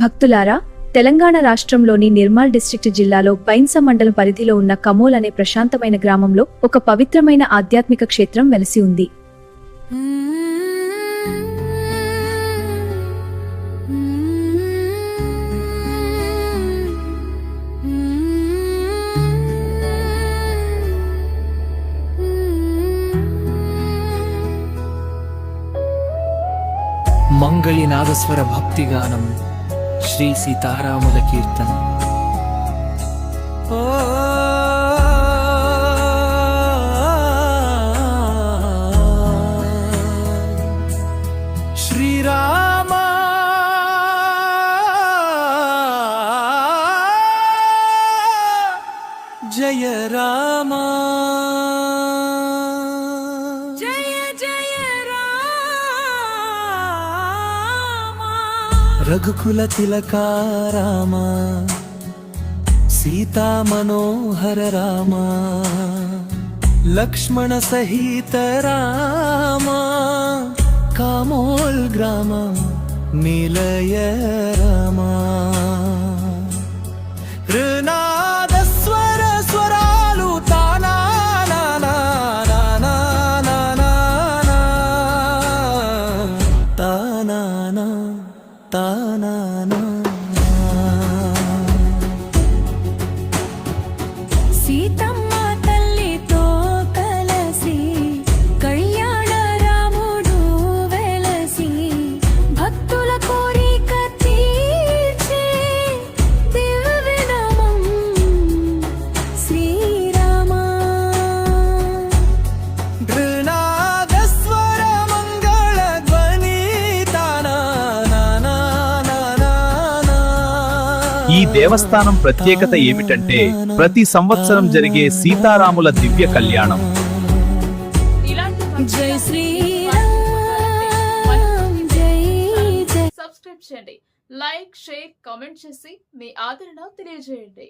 భక్తులారా, తెలంగాణ రాష్ట్రంలోని నిర్మల్ డిస్ట్రిక్ట్ జిల్లాలో బైన్స మండలం పరిధిలో ఉన్న కమోల్ అనే ప్రశాంతమైన గ్రామంలో ఒక పవిత్రమైన ఆధ్యాత్మిక క్షేత్రం వెలసి ఉంది. మంగళి నాదస్వర భక్తిగానం శ్రీ సీతారాముల కీర్తన. శ్రీరామ జయ రామ రఘుకుల తిలకా రామ సీతా మనోహర రామ లక్ష్మణ సహిత రామ కామోల్ గ్రామ నిలయ రామ. నాదస్వర స్వరాలు తానా తానా తానా. సీతమ్మ తల్లితో కలసి కళ్యాణ రాముడు వెలసి భక్తుల కోరిక తీర్చే దివ్యనామం శ్రీరామ. నాదస్వర మంగళ ధ్వని ఈ దేవస్థానం ప్రత్యేకత ఏమిటంటే ప్రతి సంవత్సరం జరిగే సీతారాముల దివ్య కళ్యాణం. జై శ్రీరామ్ జై జై. సబ్స్క్రైబ్ చేయండి, లైక్, షేర్, కామెంట్ చేసి మీ ఆదరణ తెలియజేయండి.